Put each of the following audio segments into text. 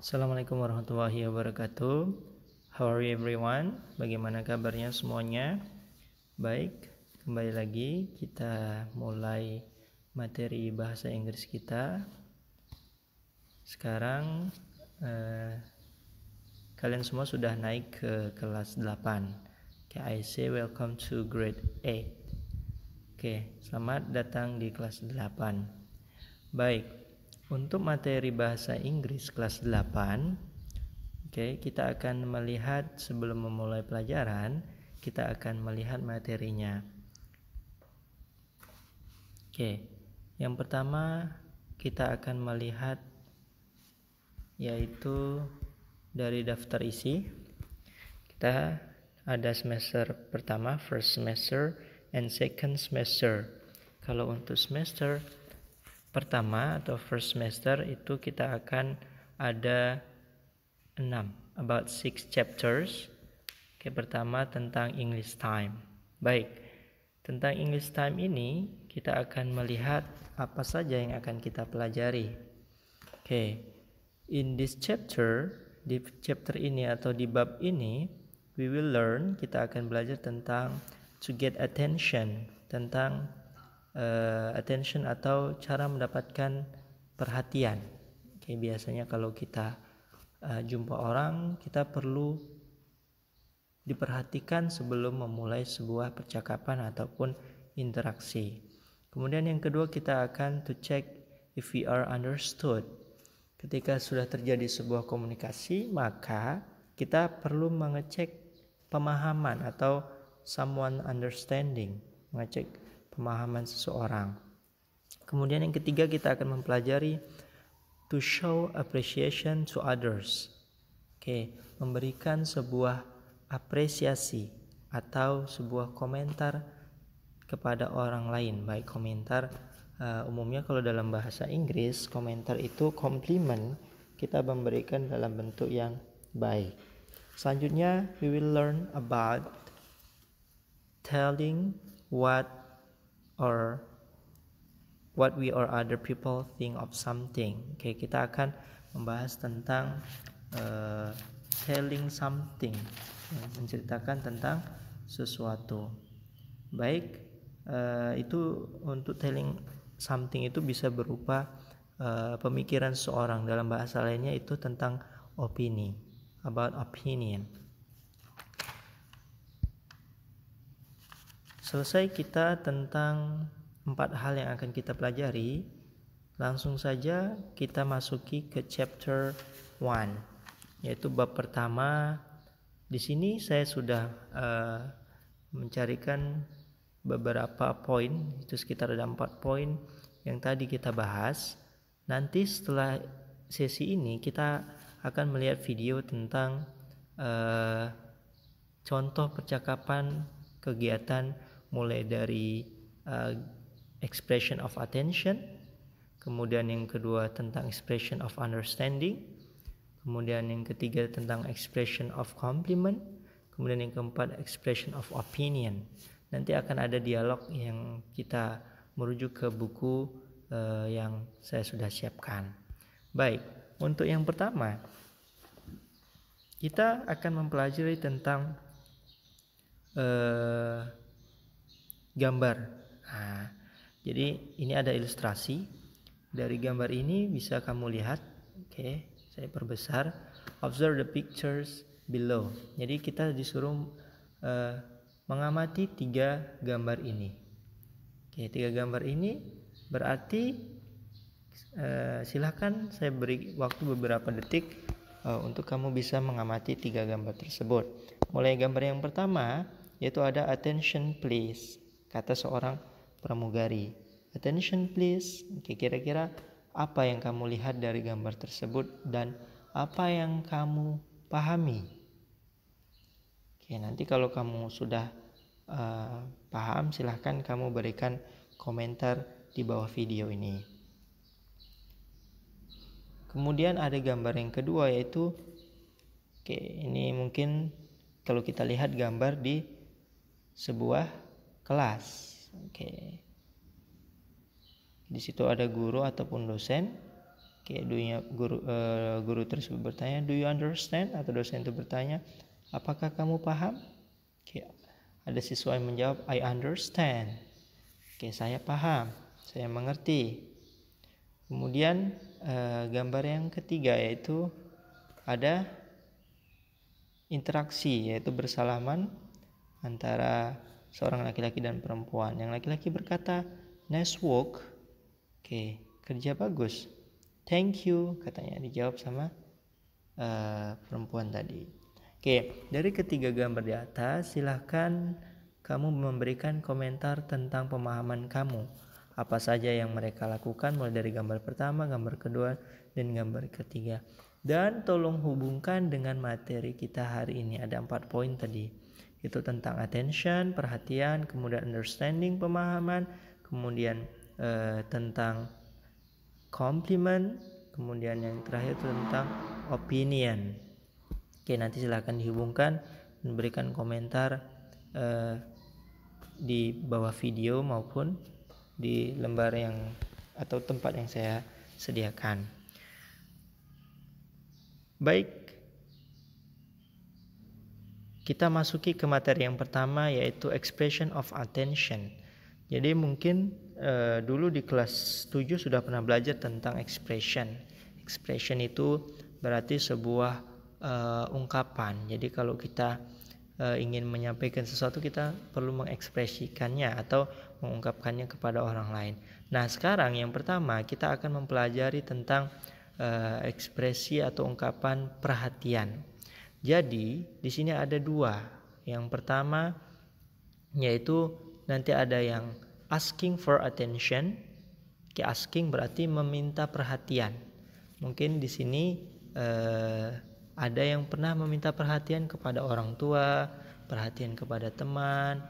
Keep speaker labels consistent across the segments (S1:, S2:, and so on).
S1: Assalamualaikum warahmatullahi wabarakatuh. How are you everyone? Bagaimana kabarnya semuanya? Baik, kembali lagi kita mulai materi bahasa Inggris kita. Sekarang kalian semua sudah naik ke kelas 8. I say welcome to grade 8. Selamat datang di kelas 8. Baik, untuk materi bahasa Inggris kelas 8, kita akan melihat sebelum memulai pelajaran, kita akan melihat materinya. Yang pertama kita akan melihat yaitu dari daftar isi. Kita ada semester pertama, first semester and second semester. Kalau untuk semester pertama atau first semester itu kita akan ada 6, about 6 chapters. Pertama tentang English time. Baik, tentang English time ini kita akan melihat apa saja yang akan kita pelajari. In this chapter, di chapter ini atau di bab ini, we will learn, kita akan belajar tentang to get attention, tentang attention atau cara mendapatkan perhatian. Biasanya kalau kita jumpa orang, kita perlu diperhatikan sebelum memulai sebuah percakapan ataupun interaksi. Kemudian yang kedua kita akan to check if we are understood. Ketika sudah terjadi sebuah komunikasi, maka kita perlu mengecek pemahaman atau someone understanding, mengecek pemahaman seseorang. Kemudian yang ketiga kita akan mempelajari to show appreciation to others. Memberikan sebuah apresiasi atau sebuah komentar kepada orang lain. Baik komentar, umumnya kalau dalam bahasa Inggris komentar itu compliment, kita memberikan dalam bentuk yang baik. Selanjutnya we will learn about telling what we or other people think of something. Kita akan membahas tentang telling something, menceritakan tentang sesuatu. Baik, itu untuk telling something itu bisa berupa pemikiran seorang. Dalam bahasa lainnya itu tentang opini, about opinion. Selesai kita tentang 4 hal yang akan kita pelajari, langsung saja kita masuki ke chapter 1, yaitu bab pertama. Di sini saya sudah mencarikan beberapa poin, itu sekitar ada 4 poin yang tadi kita bahas. Nanti setelah sesi ini kita akan melihat video tentang contoh percakapan kegiatan, mulai dari expression of attention, kemudian yang kedua tentang expression of understanding, kemudian yang ketiga tentang expression of compliment, kemudian yang keempat expression of opinion. Nanti akan ada dialog yang kita merujuk ke buku yang saya sudah siapkan. Baik, untuk yang pertama kita akan mempelajari tentang gambar. Jadi ini ada ilustrasi. Dari gambar ini bisa kamu lihat. Saya perbesar. Observe the pictures below. Jadi kita disuruh mengamati 3 gambar ini. 3 gambar ini berarti silahkan saya beri waktu beberapa detik untuk kamu bisa mengamati 3 gambar tersebut. Mulai gambar yang pertama, yaitu ada attention please, kata seorang pramugari. Attention please. Kira-kira apa yang kamu lihat dari gambar tersebut dan apa yang kamu pahami? Nanti kalau kamu sudah paham, silahkan kamu berikan komentar di bawah video ini. Kemudian ada gambar yang kedua, yaitu ini mungkin kalau kita lihat gambar di sebuah kelas. Di situ ada guru ataupun dosen. Guru tersebut bertanya, do you understand? Atau dosen itu bertanya, apakah kamu paham? Ada siswa yang menjawab, I understand. Saya paham, saya mengerti. Kemudian gambar yang ketiga yaitu ada interaksi, yaitu bersalaman antara seorang laki-laki dan perempuan. Yang laki-laki berkata, nice work. Kerja bagus. Thank you, katanya, dijawab sama perempuan tadi. Dari ketiga gambar di atas, silahkan kamu memberikan komentar tentang pemahaman kamu. Apa saja yang mereka lakukan, mulai dari gambar pertama, gambar kedua, dan gambar ketiga. Dan tolong hubungkan dengan materi kita hari ini. Ada 4 poin tadi. Itu tentang attention, perhatian, kemudian understanding, pemahaman, kemudian tentang compliment, kemudian yang terakhir itu tentang opinion. Nanti silahkan dihubungkan dan berikan komentar di bawah video maupun di lembar yang atau tempat yang saya sediakan. Baik, kita masuki ke materi yang pertama, yaitu expression of attention. Jadi mungkin dulu di kelas 7 sudah pernah belajar tentang expression. Expression itu berarti sebuah ungkapan. Jadi kalau kita ingin menyampaikan sesuatu, kita perlu mengekspresikannya atau mengungkapkannya kepada orang lain. Nah, sekarang yang pertama kita akan mempelajari tentang ekspresi atau ungkapan perhatian. Jadi di sini ada 2. Yang pertama yaitu nanti ada yang asking for attention. Asking berarti meminta perhatian. Mungkin di sini ada yang pernah meminta perhatian kepada orang tua, perhatian kepada teman,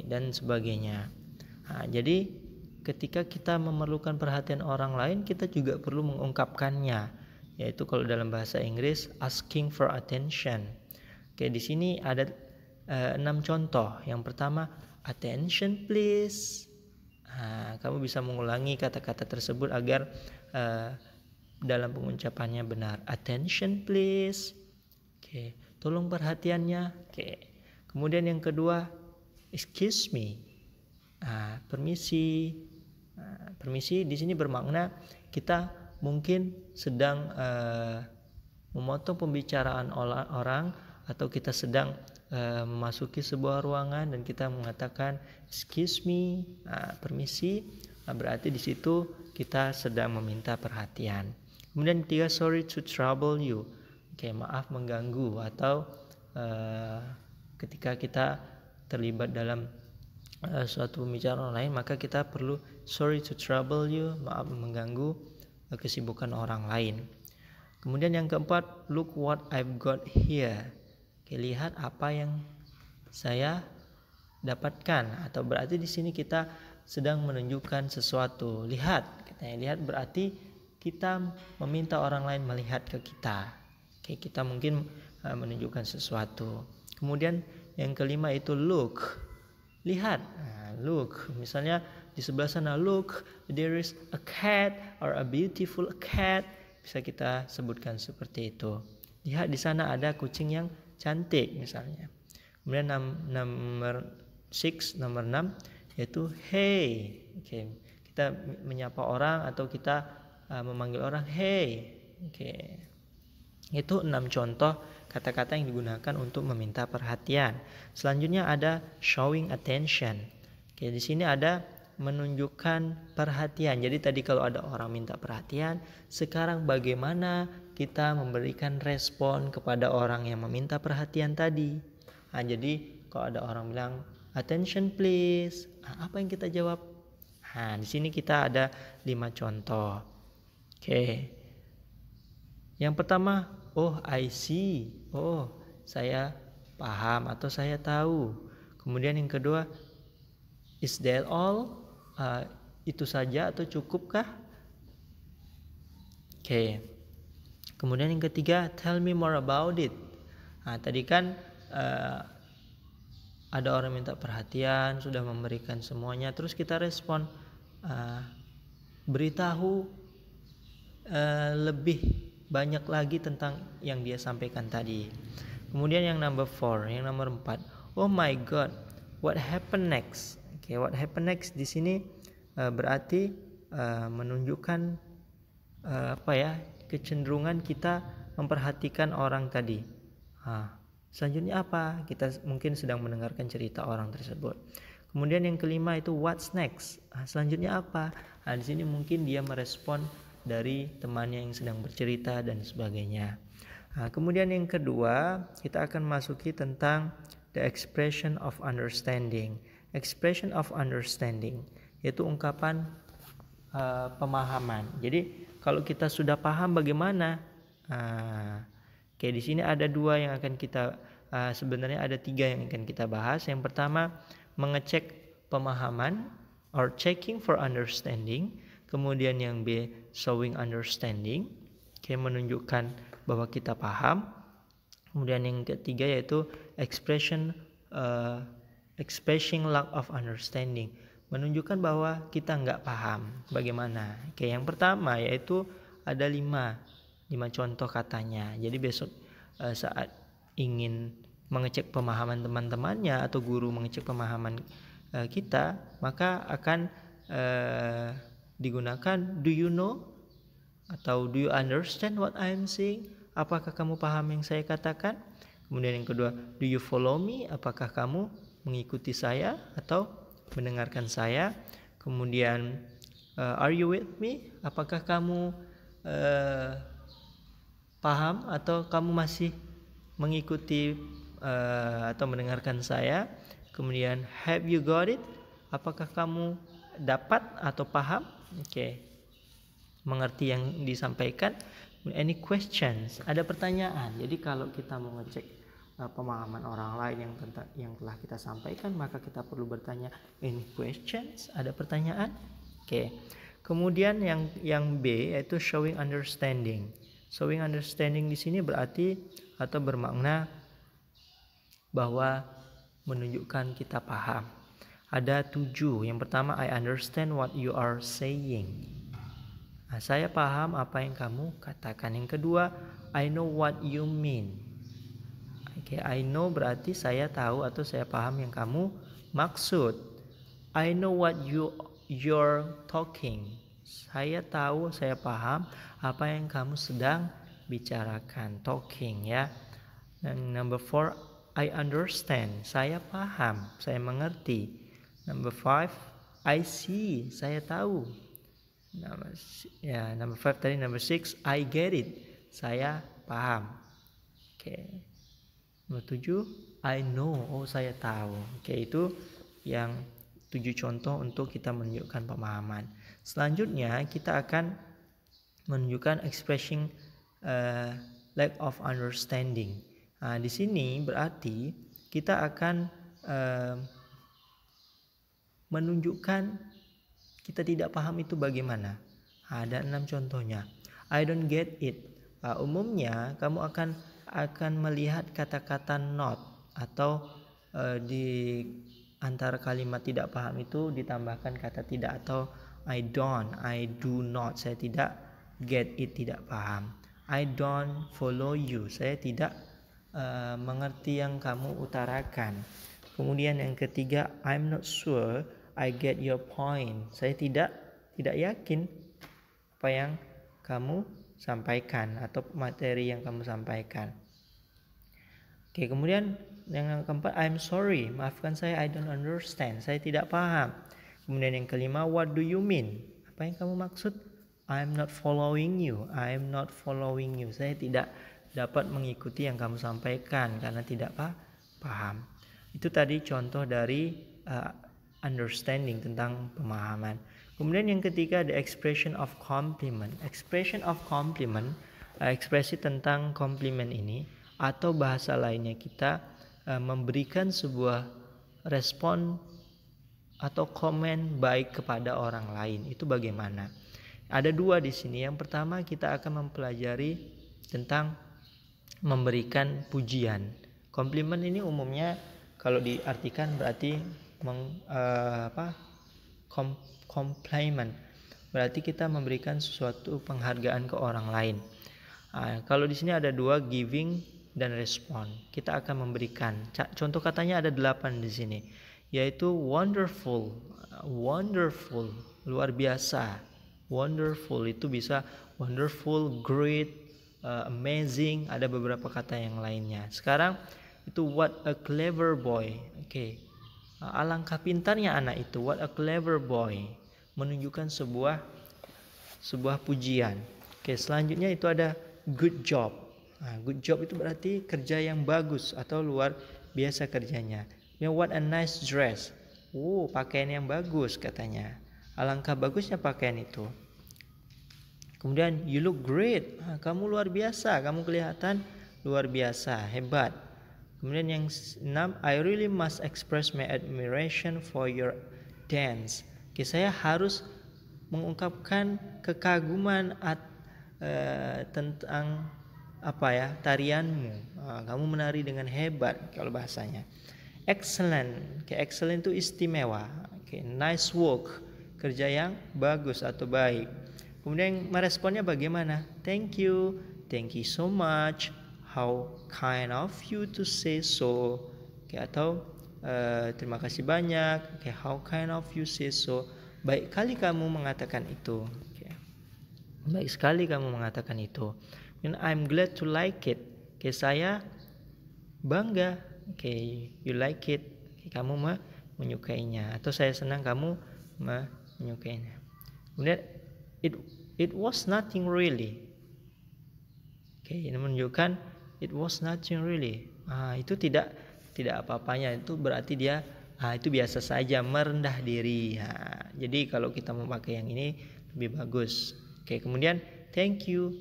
S1: dan sebagainya. Jadi ketika kita memerlukan perhatian orang lain, kita juga perlu mengungkapkannya, yaitu kalau dalam bahasa Inggris asking for attention. Di sini ada 6 contoh. Yang pertama, attention please. Kamu bisa mengulangi kata-kata tersebut agar dalam pengucapannya benar. Attention please. Tolong perhatiannya. Kemudian yang kedua, excuse me. Permisi. Permisi di sini bermakna kita mungkin sedang memotong pembicaraan orang, atau kita sedang memasuki sebuah ruangan dan kita mengatakan excuse me, permisi. Berarti di situ kita sedang meminta perhatian. Kemudian ketiga, sorry to trouble you. Maaf mengganggu, atau ketika kita terlibat dalam suatu pembicaraan lain, maka kita perlu sorry to trouble you, maaf mengganggu kesibukan orang lain. Kemudian yang keempat, look what I've got here. Lihat apa yang saya dapatkan, atau berarti di sini kita sedang menunjukkan sesuatu. Lihat, lihat berarti kita meminta orang lain melihat ke kita. Kita mungkin menunjukkan sesuatu. Kemudian yang kelima itu look. Lihat. Look. Misalnya di sebelah sana, look, there is a cat or a beautiful cat. Bisa kita sebutkan seperti itu. Lihat di sana ada kucing yang cantik misalnya. Kemudian nomor 6 yaitu hey. Kita menyapa orang atau kita memanggil orang hey. Itu 6 contoh kata-kata yang digunakan untuk meminta perhatian. Selanjutnya ada showing attention. Di sini ada menunjukkan perhatian. Jadi tadi kalau ada orang minta perhatian, sekarang bagaimana kita memberikan respon kepada orang yang meminta perhatian tadi. Jadi kalau ada orang bilang attention please, apa yang kita jawab? Di sini kita ada 5 contoh. Yang pertama, oh I see, oh saya paham atau saya tahu. Kemudian yang kedua, is that all? Itu saja atau cukupkah? Kemudian yang ketiga, tell me more about it. Tadi kan ada orang minta perhatian, sudah memberikan semuanya, terus kita respon, beritahu lebih banyak lagi tentang yang dia sampaikan tadi. Kemudian yang nomor 4, oh my god, what happened next? Oke, what happened next di sini berarti menunjukkan kecenderungan kita memperhatikan orang tadi. Selanjutnya apa? Kita mungkin sedang mendengarkan cerita orang tersebut. Kemudian yang kelima itu what's next? Selanjutnya apa? Di sini mungkin dia merespon dari temannya yang sedang bercerita dan sebagainya. Kemudian yang kedua, kita akan masuki tentang the expression of understanding. Expression of understanding yaitu ungkapan pemahaman. Jadi kalau kita sudah paham bagaimana, di sini ada 2 yang akan kita sebenarnya ada 3 yang akan kita bahas. Yang pertama, mengecek pemahaman or checking for understanding. Kemudian yang B, showing understanding, menunjukkan bahwa kita paham. Kemudian yang ketiga yaitu expressing lack of understanding, menunjukkan bahwa kita nggak paham bagaimana. Yang pertama yaitu ada 5 contoh katanya. Jadi besok saat ingin mengecek pemahaman teman-temannya atau guru mengecek pemahaman kita, maka akan digunakan do you know atau do you understand what I'm saying? Apakah kamu paham yang saya katakan? Kemudian yang kedua, do you follow me? Apakah kamu mengikuti saya atau mendengarkan saya? Kemudian are you with me? Apakah kamu paham atau kamu masih mengikuti atau mendengarkan saya? Kemudian have you got it? Apakah kamu dapat atau paham? Mengerti yang disampaikan. Any questions? Ada pertanyaan. Jadi kalau kita mau ngecek pemahaman orang lain yang telah kita sampaikan, maka kita perlu bertanya any questions? Ada pertanyaan? Kemudian yang B yaitu showing understanding. Showing understanding di sini berarti atau bermakna bahwa menunjukkan kita paham. Ada 7. Yang pertama, I understand what you are saying. Saya paham apa yang kamu katakan. Yang kedua, I know what you mean. I know berarti saya tahu atau saya paham yang kamu maksud. I know what you're talking. Saya tahu, saya paham apa yang kamu sedang bicarakan. Talking, ya. Dan number 4, I understand. Saya paham, saya mengerti. Number 5, I see. Saya tahu. Number 5 tadi. Number 6, I get it. Saya paham. Nomor 7, I know. Oh, saya tahu. Itu yang 7 contoh untuk kita menunjukkan pemahaman. Selanjutnya kita akan menunjukkan expressing lack of understanding. Di sini berarti kita akan menunjukkan kita tidak paham itu bagaimana. Ada 6 contohnya. I don't get it. Umumnya kamu akan melihat kata-kata not atau di antara kalimat tidak paham itu ditambahkan kata tidak atau I don't, I do not. Saya tidak get it, tidak paham. I don't follow you. Saya tidak mengerti yang kamu utarakan. Kemudian yang ketiga, I'm not sure I get your point. Saya tidak yakin apa yang kamu sampaikan atau materi yang kamu sampaikan. Kemudian yang keempat, I'm sorry. Maafkan saya, I don't understand. Saya tidak paham. Kemudian yang kelima, what do you mean? Apa yang kamu maksud? I'm not following you. I'm not following you. Saya tidak dapat mengikuti yang kamu sampaikan karena tidak paham. Itu tadi contoh dari understanding, tentang pemahaman. Kemudian yang ketiga, the expression of compliment. Expression of compliment, ekspresi tentang komplimen ini atau bahasa lainnya kita memberikan sebuah respon atau komen baik kepada orang lain. Itu bagaimana? Ada 2 di sini. Yang pertama, kita akan mempelajari tentang memberikan pujian. Komplimen ini umumnya kalau diartikan berarti compliment, berarti kita memberikan sesuatu penghargaan ke orang lain. Kalau di sini ada dua, giving dan respond. Kita akan memberikan. Contoh katanya ada 8 di sini, yaitu wonderful, wonderful, luar biasa. Wonderful itu bisa wonderful, great, amazing, ada beberapa kata yang lainnya. Sekarang itu what a clever boy. Oke. Alangkah pintarnya anak itu. What a clever boy. Menunjukkan sebuah pujian. Oke, selanjutnya itu ada good job. Good job itu berarti kerja yang bagus atau luar biasa kerjanya. What a nice dress. Pakaian yang bagus katanya. Alangkah bagusnya pakaian itu. Kemudian you look great. Kamu luar biasa, kamu kelihatan luar biasa, hebat. Kemudian yang 6, I really must express my admiration for your dance. Saya harus mengungkapkan kekaguman tentang tarianmu. Kamu menari dengan hebat kalau bahasanya. Excellent. Excellent itu istimewa. Nice work, kerja yang bagus atau baik. Kemudian meresponnya bagaimana? Thank you so much. How kind of you to say so. Atau terima kasih banyak. How kind of you say so. Baik kali kamu mengatakan itu. Baik sekali kamu mengatakan itu. And I'm glad to like it. Saya bangga. You like it. Kamu menyukainya. Atau saya senang kamu menyukainya. Kemudian it was nothing really. Ini menunjukkan it was nothing really. Itu tidak apa-apanya. Itu berarti dia itu biasa saja, merendah diri. Jadi kalau kita mau pakai yang ini lebih bagus. Kemudian thank you,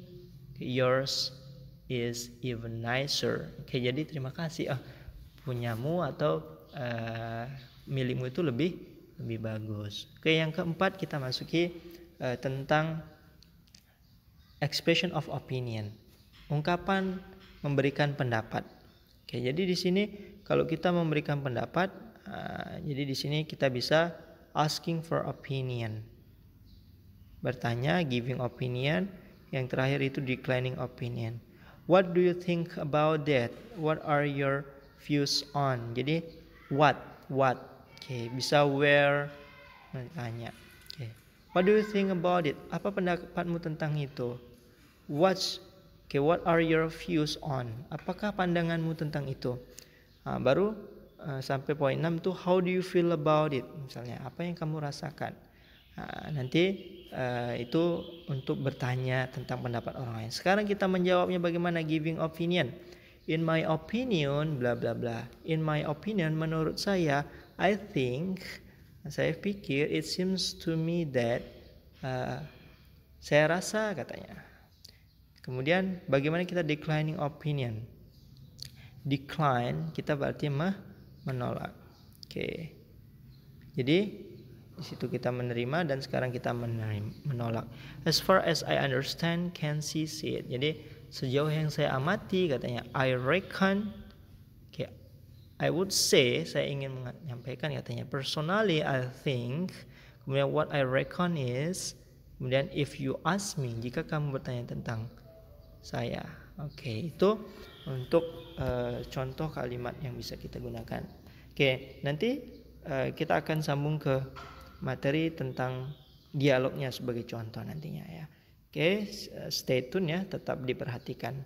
S1: yours is even nicer. Jadi terima kasih. Punyamu atau milikmu itu lebih bagus. Yang keempat kita masuki tentang expression of opinion, ungkapan memberikan pendapat. Jadi di sini kalau kita memberikan pendapat, jadi di sini kita bisa asking for opinion, bertanya, giving opinion. Yang terakhir itu declining opinion. What do you think about that? What are your views on? Jadi what? Bisa where, bertanya. What do you think about it? Apa pendapatmu tentang itu? What are your views on? Apakah pandanganmu tentang itu? Baru sampai poin 6 tuh how do you feel about it? Misalnya apa yang kamu rasakan? Nanti itu untuk bertanya tentang pendapat orang lain. Sekarang kita menjawabnya bagaimana? Giving opinion. In my opinion, bla bla bla. In my opinion, menurut saya, I think, saya pikir, it seems to me that, saya rasa katanya. Kemudian bagaimana kita declining opinion? Decline kita berarti menolak. Jadi di situ kita menerima dan sekarang kita menolak. As far as I understand, can see it. Jadi sejauh yang saya amati katanya, I reckon, I would say, saya ingin menyampaikan katanya, personally I think, kemudian what I reckon is, kemudian if you ask me, jika kamu bertanya tentang saya. Itu untuk contoh kalimat yang bisa kita gunakan. Nanti kita akan sambung ke materi tentang dialognya sebagai contoh nantinya ya. Stay tune ya, tetap diperhatikan.